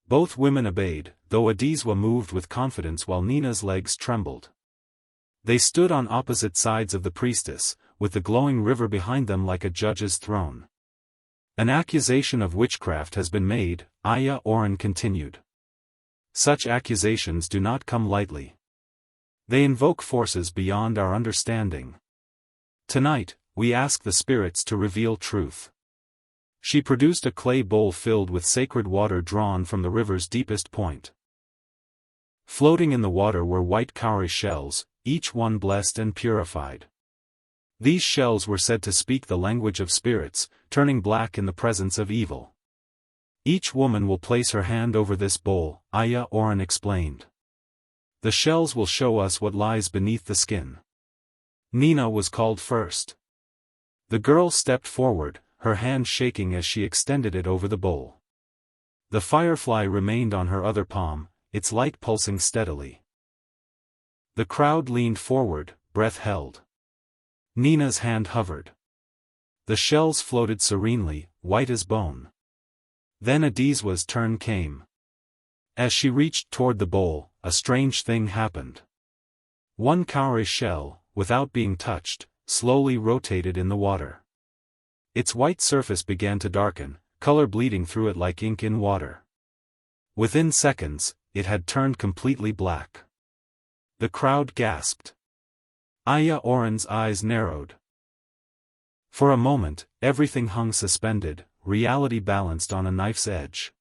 Both women obeyed, though Adizwa moved with confidence while Nina's legs trembled. They stood on opposite sides of the priestess, with the glowing river behind them like a judge's throne. An accusation of witchcraft has been made, Aya Oren continued. Such accusations do not come lightly. They invoke forces beyond our understanding. Tonight, we ask the spirits to reveal truth. She produced a clay bowl filled with sacred water drawn from the river's deepest point. Floating in the water were white cowrie shells, each one blessed and purified. These shells were said to speak the language of spirits, turning black in the presence of evil. Each woman will place her hand over this bowl, Aya Oren explained. The shells will show us what lies beneath the skin. Nina was called first. The girl stepped forward, her hand shaking as she extended it over the bowl. The firefly remained on her other palm, its light pulsing steadily. The crowd leaned forward, breath held. Nina's hand hovered. The shells floated serenely, white as bone. Then Adizwa's turn came. As she reached toward the bowl, a strange thing happened. One cowrie shell, without being touched, slowly rotated in the water. Its white surface began to darken, color bleeding through it like ink in water. Within seconds, it had turned completely black. The crowd gasped. Aya Oren's eyes narrowed. For a moment, everything hung suspended, reality balanced on a knife's edge.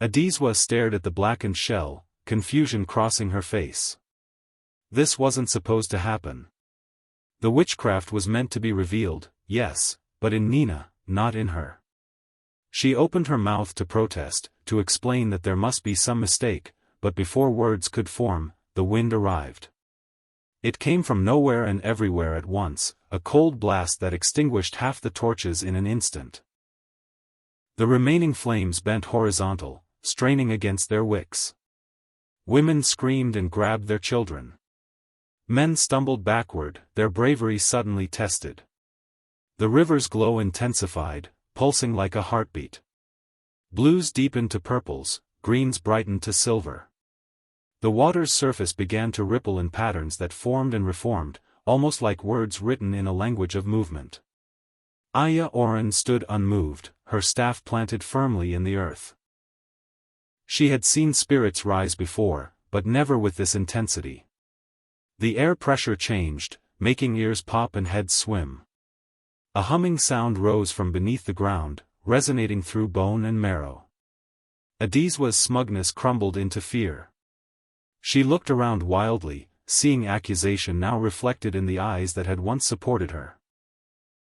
Adizwa stared at the blackened shell, confusion crossing her face. This wasn't supposed to happen. The witchcraft was meant to be revealed, yes, but in Nina, not in her. She opened her mouth to protest, to explain that there must be some mistake, but before words could form, the wind arrived. It came from nowhere and everywhere at once, a cold blast that extinguished half the torches in an instant. The remaining flames bent horizontal, straining against their wicks. Women screamed and grabbed their children. Men stumbled backward, their bravery suddenly tested. The river's glow intensified, pulsing like a heartbeat. Blues deepened to purples, greens brightened to silver. The water's surface began to ripple in patterns that formed and reformed, almost like words written in a language of movement. Aya Oren stood unmoved, her staff planted firmly in the earth. She had seen spirits rise before, but never with this intensity. The air pressure changed, making ears pop and heads swim. A humming sound rose from beneath the ground, resonating through bone and marrow. Adizwa's smugness crumbled into fear. She looked around wildly, seeing accusation now reflected in the eyes that had once supported her.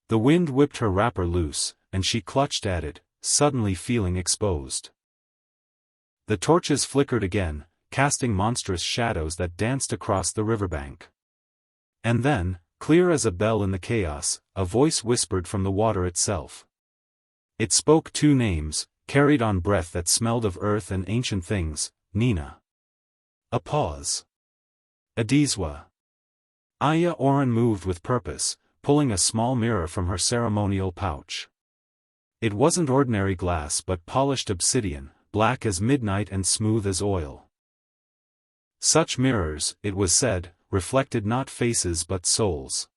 The wind whipped her wrapper loose, and she clutched at it, suddenly feeling exposed. The torches flickered again, casting monstrous shadows that danced across the riverbank. And then, clear as a bell in the chaos, a voice whispered from the water itself. It spoke two names, carried on breath that smelled of earth and ancient things, Nina. A pause. Adizwa. Aya Oren moved with purpose, pulling a small mirror from her ceremonial pouch. It wasn't ordinary glass but polished obsidian, black as midnight and smooth as oil. Such mirrors, it was said, reflected not faces but souls.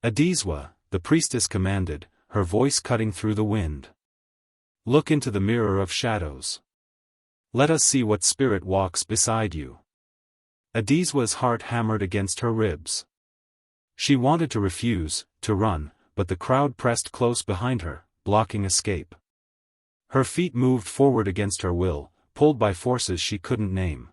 Adizwa, the priestess commanded, her voice cutting through the wind. Look into the mirror of shadows. Let us see what spirit walks beside you. Adizwa's heart hammered against her ribs. She wanted to refuse, to run, but the crowd pressed close behind her, blocking escape. Her feet moved forward against her will, pulled by forces she couldn't name.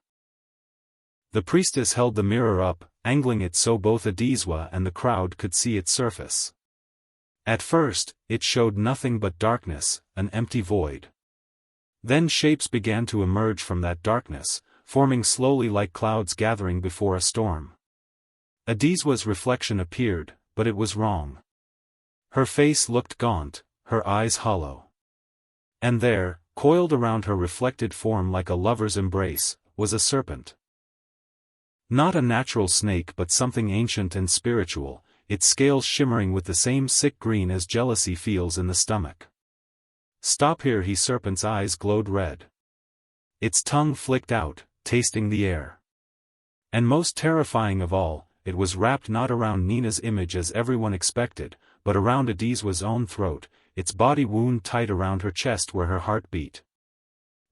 The priestess held the mirror up, angling it so both Adizwa and the crowd could see its surface. At first, it showed nothing but darkness, an empty void. Then shapes began to emerge from that darkness, forming slowly like clouds gathering before a storm. Adizwa's reflection appeared, but it was wrong. Her face looked gaunt, her eyes hollow. And there, coiled around her reflected form like a lover's embrace, was a serpent. Not a natural snake but something ancient and spiritual, its scales shimmering with the same sick green as jealousy feels in the stomach. Stop here, serpent's eyes glowed red. Its tongue flicked out, tasting the air. And most terrifying of all, it was wrapped not around Nina's image as everyone expected, but around Adizwa's own throat, its body wound tight around her chest where her heart beat.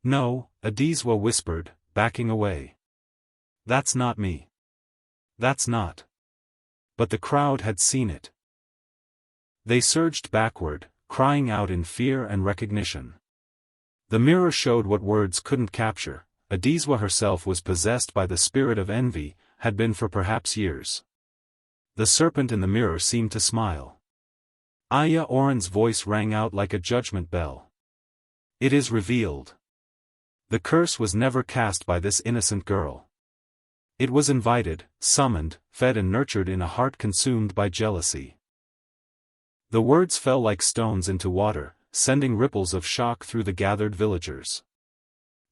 "No," Adizwa whispered, backing away. "That's not me. That's not." But the crowd had seen it. They surged backward, crying out in fear and recognition. The mirror showed what words couldn't capture. Adizwa herself was possessed by the spirit of envy, had been for perhaps years. The serpent in the mirror seemed to smile. Aya Oren's voice rang out like a judgment bell. "It is revealed. The curse was never cast by this innocent girl. It was invited, summoned, fed and nurtured in a heart consumed by jealousy." The words fell like stones into water, sending ripples of shock through the gathered villagers.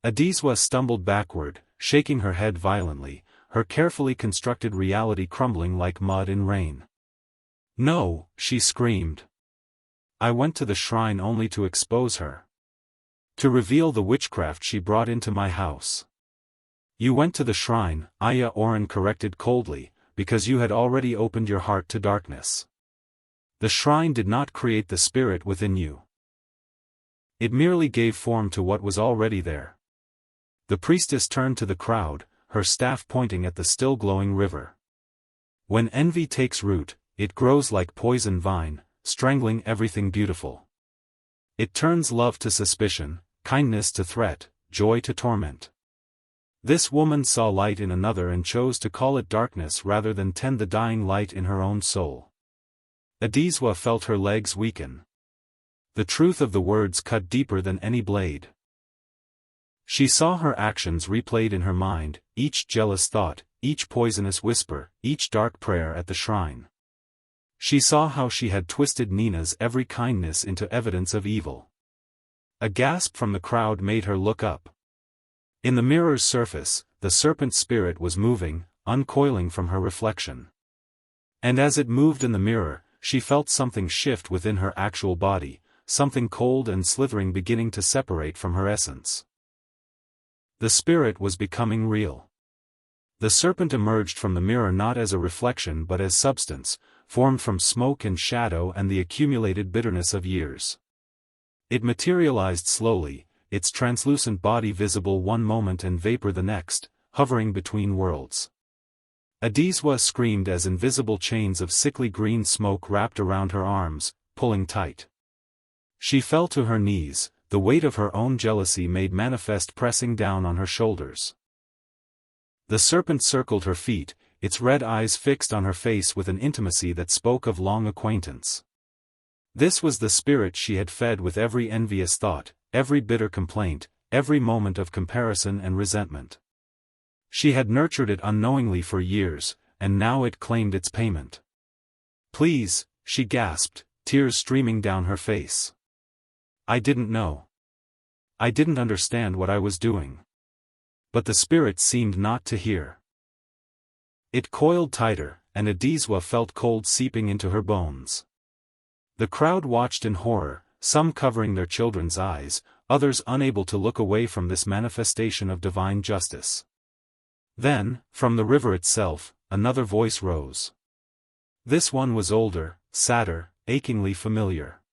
Adizwa stumbled backward, shaking her head violently, her carefully constructed reality crumbling like mud in rain. "No," she screamed. "I went to the shrine only to expose her. To reveal the witchcraft she brought into my house." "You went to the shrine," Aya Oren corrected coldly, "because you had already opened your heart to darkness. The shrine did not create the spirit within you. It merely gave form to what was already there." The priestess turned to the crowd, her staff pointing at the still glowing river. "When envy takes root, it grows like poison vine, strangling everything beautiful. It turns love to suspicion, kindness to threat, joy to torment. This woman saw light in another and chose to call it darkness rather than tend the dying light in her own soul." Adizwa felt her legs weaken. The truth of the words cut deeper than any blade. She saw her actions replayed in her mind, each jealous thought, each poisonous whisper, each dark prayer at the shrine. She saw how she had twisted Nina's every kindness into evidence of evil. A gasp from the crowd made her look up. In the mirror's surface, the serpent spirit was moving, uncoiling from her reflection. And as it moved in the mirror, she felt something shift within her actual body, something cold and slithering beginning to separate from her essence. The spirit was becoming real. The serpent emerged from the mirror not as a reflection but as substance, formed from smoke and shadow and the accumulated bitterness of years. It materialized slowly, its translucent body visible one moment and vapor the next, hovering between worlds. Adizwa screamed as invisible chains of sickly green smoke wrapped around her arms, pulling tight. She fell to her knees, the weight of her own jealousy made manifest pressing down on her shoulders. The serpent circled her feet, its red eyes fixed on her face with an intimacy that spoke of long acquaintance. This was the spirit she had fed with every envious thought, every bitter complaint, every moment of comparison and resentment. She had nurtured it unknowingly for years, and now it claimed its payment. "Please," she gasped, tears streaming down her face. "I didn't know. I didn't understand what I was doing." But the spirit seemed not to hear. It coiled tighter, and Adizwa felt cold seeping into her bones. The crowd watched in horror, some covering their children's eyes, others unable to look away from this manifestation of divine justice. Then, from the river itself, another voice rose. This one was older, sadder, achingly familiar.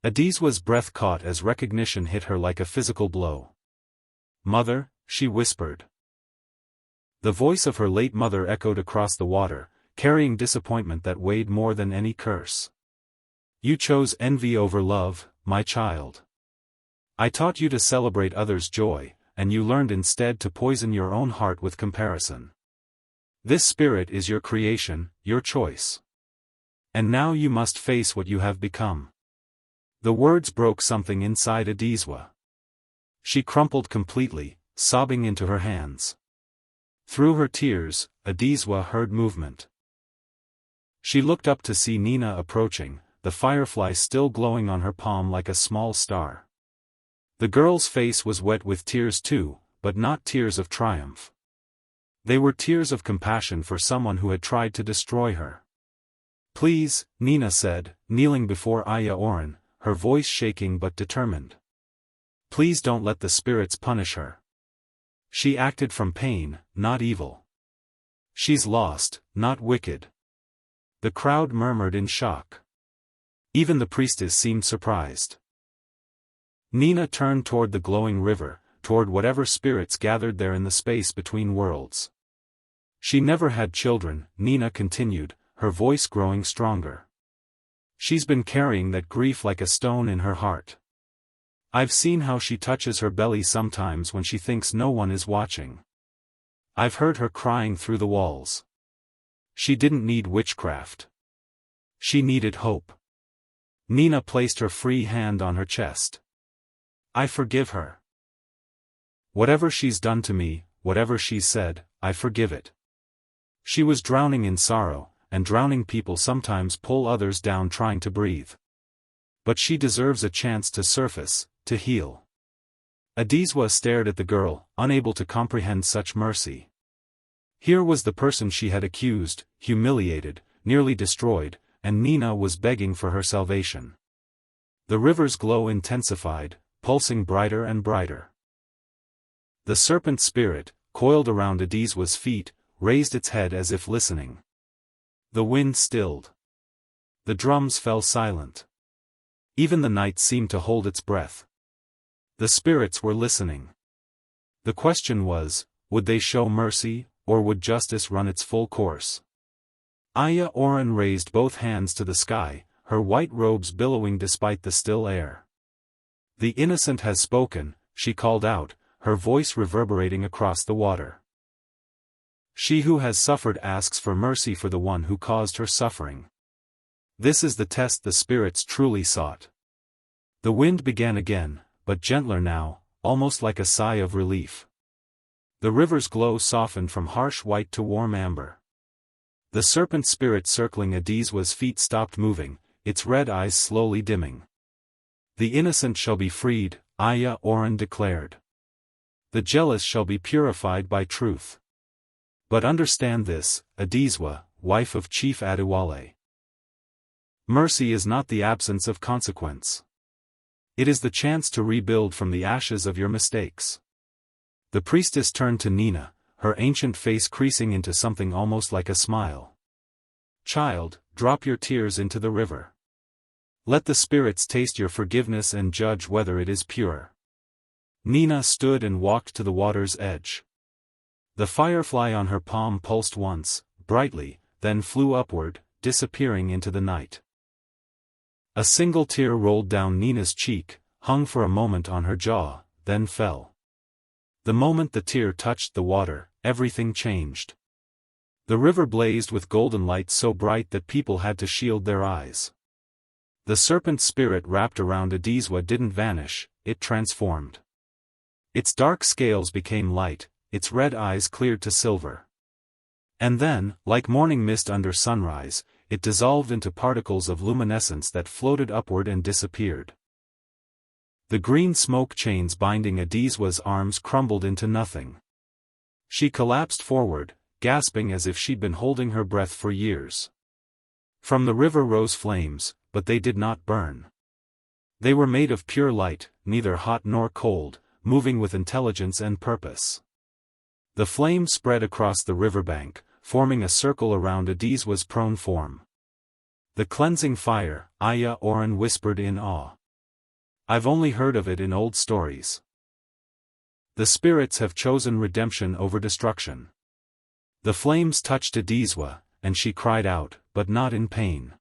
Adizwa's breath caught as recognition hit her like a physical blow. "Mother," she whispered. The voice of her late mother echoed across the water, carrying disappointment that weighed more than any curse. "You chose envy over love, my child. I taught you to celebrate others' joy, and you learned instead to poison your own heart with comparison. This spirit is your creation, your choice. And now you must face what you have become." The words broke something inside Adizwa. She crumpled completely, sobbing into her hands. Through her tears, Adizwa heard movement. She looked up to see Nina approaching, the firefly still glowing on her palm like a small star. The girl's face was wet with tears too, but not tears of triumph. They were tears of compassion for someone who had tried to destroy her. "Please," Nina said, kneeling before Aya Oren, her voice shaking but determined. "Please don't let the spirits punish her. She acted from pain, not evil. She's lost, not wicked. The crowd murmured in shock. Even the priestess seemed surprised. Nina turned toward the glowing river, toward whatever spirits gathered there in the space between worlds. She never had children, Nina continued, her voice growing stronger. She's been carrying that grief like a stone in her heart. I've seen how she touches her belly sometimes when she thinks no one is watching. I've heard her crying through the walls. She didn't need witchcraft. She needed hope. Nina placed her free hand on her chest. I forgive her. Whatever she's done to me, whatever she's said, I forgive it. She was drowning in sorrow, and drowning people sometimes pull others down trying to breathe. But she deserves a chance to surface, to heal. Adizwa stared at the girl, unable to comprehend such mercy. Here was the person she had accused, humiliated, nearly destroyed, and Nina was begging for her salvation. The river's glow intensified, pulsing brighter and brighter. The serpent spirit, coiled around Adizwa's feet, raised its head as if listening. The wind stilled. The drums fell silent. Even the night seemed to hold its breath. The spirits were listening. The question was, would they show mercy, or would justice run its full course? Aya Oren raised both hands to the sky, her white robes billowing despite the still air. The innocent has spoken, she called out, her voice reverberating across the water. She who has suffered asks for mercy for the one who caused her suffering. This is the test the spirits truly sought. The wind began again, but gentler now, almost like a sigh of relief. The river's glow softened from harsh white to warm amber. The serpent spirit circling Adizwa's feet stopped moving, its red eyes slowly dimming. The innocent shall be freed, Aya Oren declared. The jealous shall be purified by truth. But understand this, Adizwa, wife of Chief Adewale. Mercy is not the absence of consequence. It is the chance to rebuild from the ashes of your mistakes. The priestess turned to Nina, her ancient face creasing into something almost like a smile. Child, drop your tears into the river. Let the spirits taste your forgiveness and judge whether it is pure. Nina stood and walked to the water's edge. The firefly on her palm pulsed once, brightly, then flew upward, disappearing into the night. A single tear rolled down Nina's cheek, hung for a moment on her jaw, then fell. The moment the tear touched the water, everything changed. The river blazed with golden light so bright that people had to shield their eyes. The serpent spirit wrapped around Adizwa didn't vanish, it transformed. Its dark scales became light, its red eyes cleared to silver. And then, like morning mist under sunrise, it dissolved into particles of luminescence that floated upward and disappeared. The green smoke chains binding Adizwa's arms crumbled into nothing. She collapsed forward, gasping as if she'd been holding her breath for years. From the river rose flames, but they did not burn. They were made of pure light, neither hot nor cold, moving with intelligence and purpose. The flame spread across the riverbank, forming a circle around Adizwa's prone form. The cleansing fire, Aya Oren whispered in awe. I've only heard of it in old stories. The spirits have chosen redemption over destruction. The flames touched Adizwa, and she cried out, but not in pain.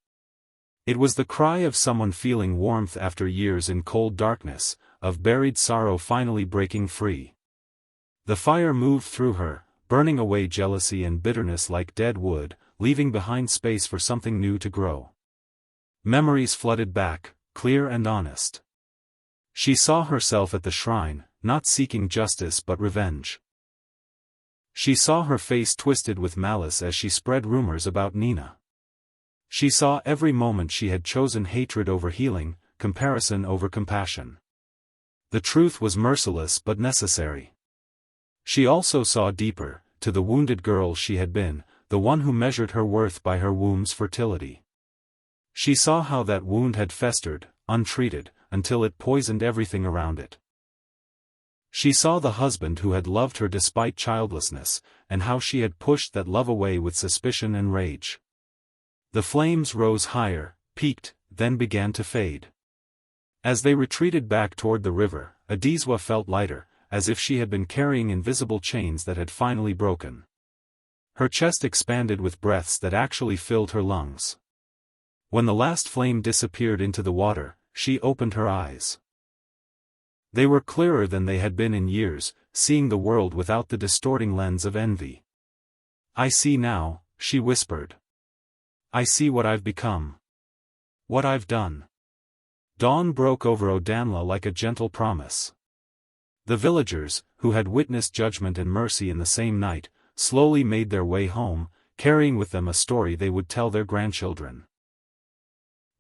It was the cry of someone feeling warmth after years in cold darkness, of buried sorrow finally breaking free. The fire moved through her, burning away jealousy and bitterness like dead wood, leaving behind space for something new to grow. Memories flooded back, clear and honest. She saw herself at the shrine, not seeking justice but revenge. She saw her face twisted with malice as she spread rumors about Nina. She saw every moment she had chosen hatred over healing, comparison over compassion. The truth was merciless but necessary. She also saw deeper, to the wounded girl she had been, the one who measured her worth by her womb's fertility. She saw how that wound had festered, untreated, until it poisoned everything around it. She saw the husband who had loved her despite childlessness, and how she had pushed that love away with suspicion and rage. The flames rose higher, peaked, then began to fade. As they retreated back toward the river, Adizwa felt lighter, as if she had been carrying invisible chains that had finally broken. Her chest expanded with breaths that actually filled her lungs. When the last flame disappeared into the water, she opened her eyes. They were clearer than they had been in years, seeing the world without the distorting lens of envy. "I see now," she whispered. "I see what I've become. What I've done." Dawn broke over Odanla like a gentle promise. The villagers, who had witnessed judgment and mercy in the same night, slowly made their way home, carrying with them a story they would tell their grandchildren.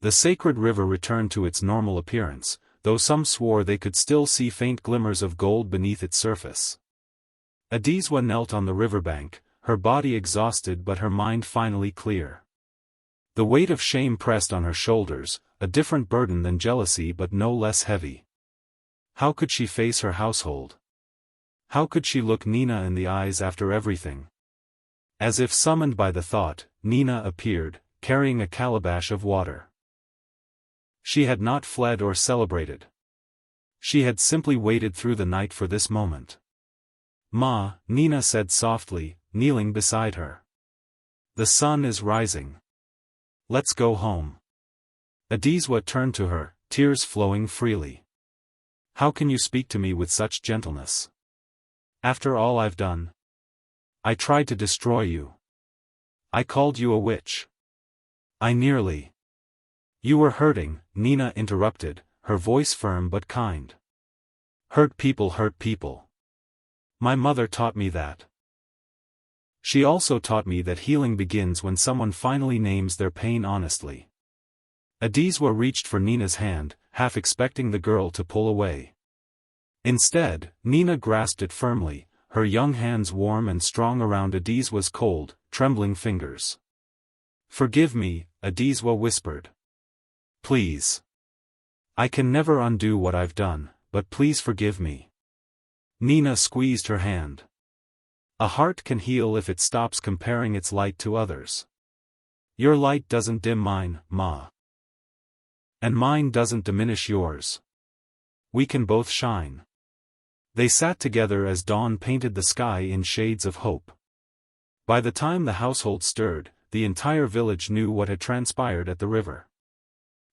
The sacred river returned to its normal appearance, though some swore they could still see faint glimmers of gold beneath its surface. Adizwa knelt on the riverbank, her body exhausted but her mind finally clear. The weight of shame pressed on her shoulders, a different burden than jealousy but no less heavy. How could she face her household? How could she look Nina in the eyes after everything? As if summoned by the thought, Nina appeared, carrying a calabash of water. She had not fled or celebrated. She had simply waited through the night for this moment. "Ma," Nina said softly, kneeling beside her. "The sun is rising. Let's go home." Adizwa turned to her, tears flowing freely. "How can you speak to me with such gentleness? After all I've done. I tried to destroy you. I called you a witch. I nearly—" "You were hurting," Nina interrupted, her voice firm but kind. "Hurt people hurt people. My mother taught me that. She also taught me that healing begins when someone finally names their pain honestly." Adizwa reached for Nina's hand, half expecting the girl to pull away. Instead, Nina grasped it firmly, her young hands warm and strong around Adizwa's cold, trembling fingers. "Forgive me," Adizwa whispered. "Please. I can never undo what I've done, but please forgive me." Nina squeezed her hand. "A heart can heal if it stops comparing its light to others. Your light doesn't dim mine, Ma. And mine doesn't diminish yours. We can both shine." They sat together as dawn painted the sky in shades of hope. By the time the household stirred, the entire village knew what had transpired at the river.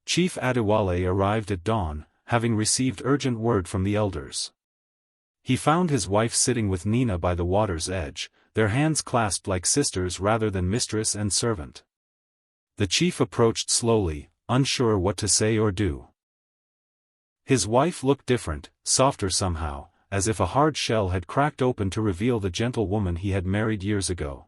Chief Adewale arrived at dawn, having received urgent word from the elders. He found his wife sitting with Nina by the water's edge, their hands clasped like sisters rather than mistress and servant. The chief approached slowly, unsure what to say or do. His wife looked different, softer somehow, as if a hard shell had cracked open to reveal the gentle woman he had married years ago.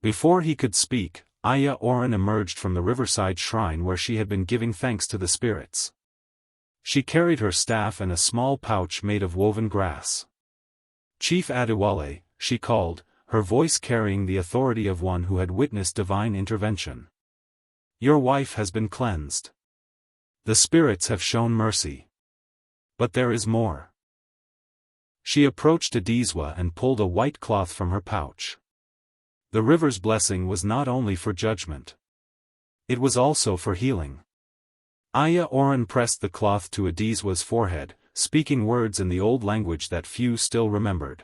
Before he could speak, Aya Oren emerged from the riverside shrine where she had been giving thanks to the spirits. She carried her staff and a small pouch made of woven grass. "Chief Adewale," she called, her voice carrying the authority of one who had witnessed divine intervention. "Your wife has been cleansed. The spirits have shown mercy. But there is more." She approached Adizwa and pulled a white cloth from her pouch. The river's blessing was not only for judgment. It was also for healing. Aya Oren pressed the cloth to Adizwa's forehead, speaking words in the old language that few still remembered.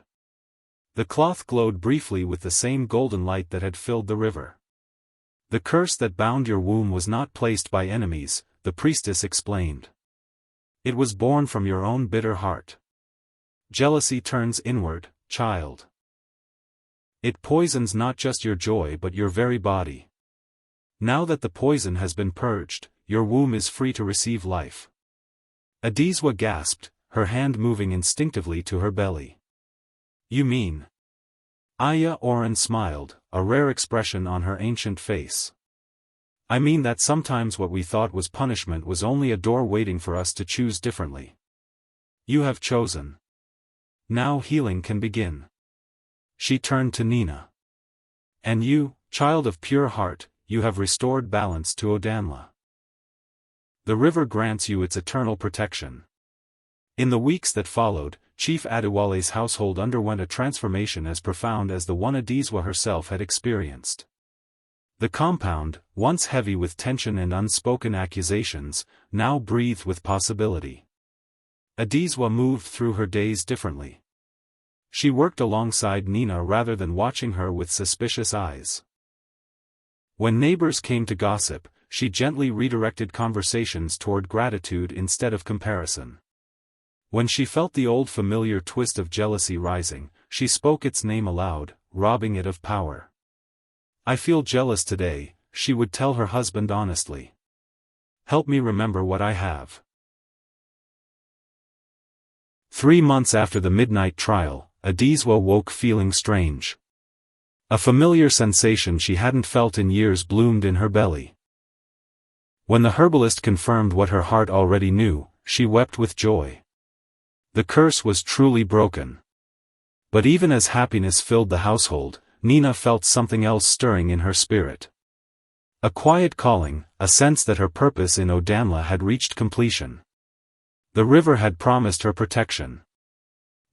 The cloth glowed briefly with the same golden light that had filled the river. "The curse that bound your womb was not placed by enemies," the priestess explained. "It was born from your own bitter heart. Jealousy turns inward, child. It poisons not just your joy but your very body. Now that the poison has been purged, your womb is free to receive life." Adizwa gasped, her hand moving instinctively to her belly. "You mean?" Aya Oren smiled, a rare expression on her ancient face. "I mean that sometimes what we thought was punishment was only a door waiting for us to choose differently. You have chosen. Now healing can begin." She turned to Nina. "And you, child of pure heart, you have restored balance to Odanla. The river grants you its eternal protection." In the weeks that followed, Chief Adewale's household underwent a transformation as profound as the one Adizwa herself had experienced. The compound, once heavy with tension and unspoken accusations, now breathed with possibility. Adizwa moved through her days differently. She worked alongside Nina rather than watching her with suspicious eyes. When neighbors came to gossip, she gently redirected conversations toward gratitude instead of comparison. When she felt the old familiar twist of jealousy rising, she spoke its name aloud, robbing it of power. "I feel jealous today," she would tell her husband honestly. "Help me remember what I have." 3 months after the midnight trial, Adizwa woke feeling strange. A familiar sensation she hadn't felt in years bloomed in her belly. When the herbalist confirmed what her heart already knew, she wept with joy. The curse was truly broken. But even as happiness filled the household, Nina felt something else stirring in her spirit. A quiet calling, a sense that her purpose in Odanla had reached completion. The river had promised her protection.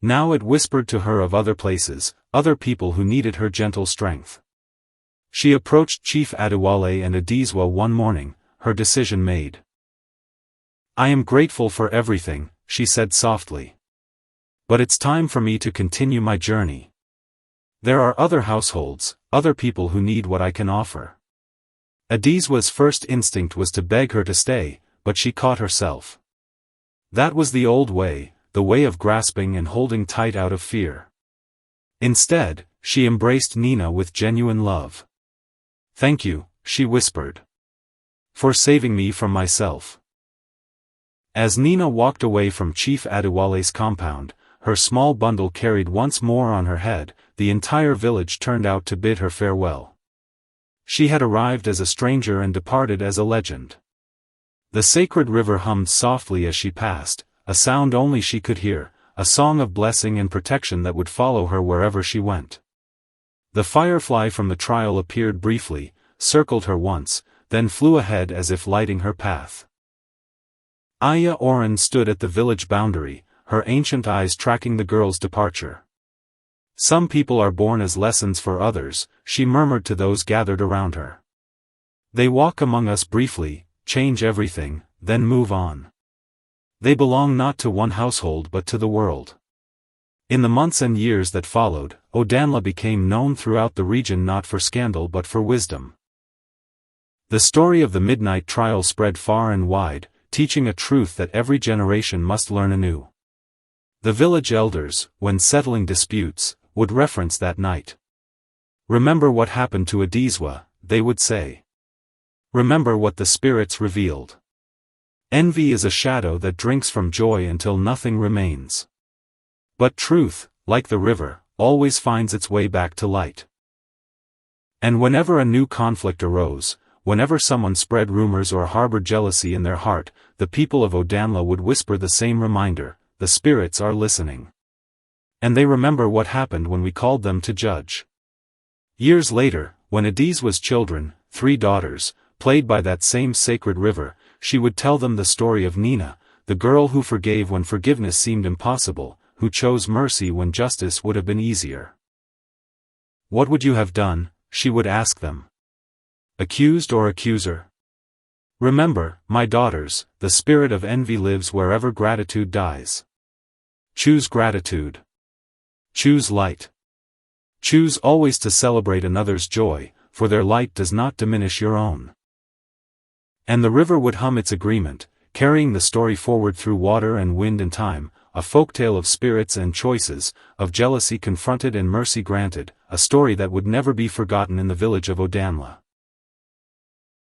Now it whispered to her of other places, other people who needed her gentle strength. She approached Chief Adewale and Adizwa one morning, her decision made. "I am grateful for everything," she said softly. "But it's time for me to continue my journey. There are other households, other people who need what I can offer." Adizwa's first instinct was to beg her to stay, but she caught herself. That was the old way, the way of grasping and holding tight out of fear. Instead, she embraced Nina with genuine love. "Thank you," she whispered, "for saving me from myself." As Nina walked away from Chief Adewale's compound, her small bundle carried once more on her head, the entire village turned out to bid her farewell. She had arrived as a stranger and departed as a legend. The sacred river hummed softly as she passed, a sound only she could hear, a song of blessing and protection that would follow her wherever she went. The firefly from the trial appeared briefly, circled her once, then flew ahead as if lighting her path. Aya Oren stood at the village boundary, her ancient eyes tracking the girl's departure. "Some people are born as lessons for others," she murmured to those gathered around her. "They walk among us briefly, change everything, then move on. They belong not to one household but to the world." In the months and years that followed, Odanla became known throughout the region not for scandal but for wisdom. The story of the midnight trial spread far and wide, teaching a truth that every generation must learn anew. The village elders, when settling disputes, would reference that night. "Remember what happened to Adizwa," they would say. "Remember what the spirits revealed. Envy is a shadow that drinks from joy until nothing remains. But truth, like the river, always finds its way back to light." And whenever a new conflict arose, whenever someone spread rumors or harbored jealousy in their heart, the people of Odanla would whisper the same reminder: the spirits are listening. And they remember what happened when we called them to judge. Years later, when Adizwa's children, 3 daughters, played by that same sacred river, she would tell them the story of Nina, the girl who forgave when forgiveness seemed impossible, who chose mercy when justice would have been easier. "What would you have done?" she would ask them. "Accused or accuser? Remember, my daughters, the spirit of envy lives wherever gratitude dies. Choose gratitude. Choose light. Choose always to celebrate another's joy, for their light does not diminish your own." And the river would hum its agreement, carrying the story forward through water and wind and time, a folktale of spirits and choices, of jealousy confronted and mercy granted, a story that would never be forgotten in the village of Odanla.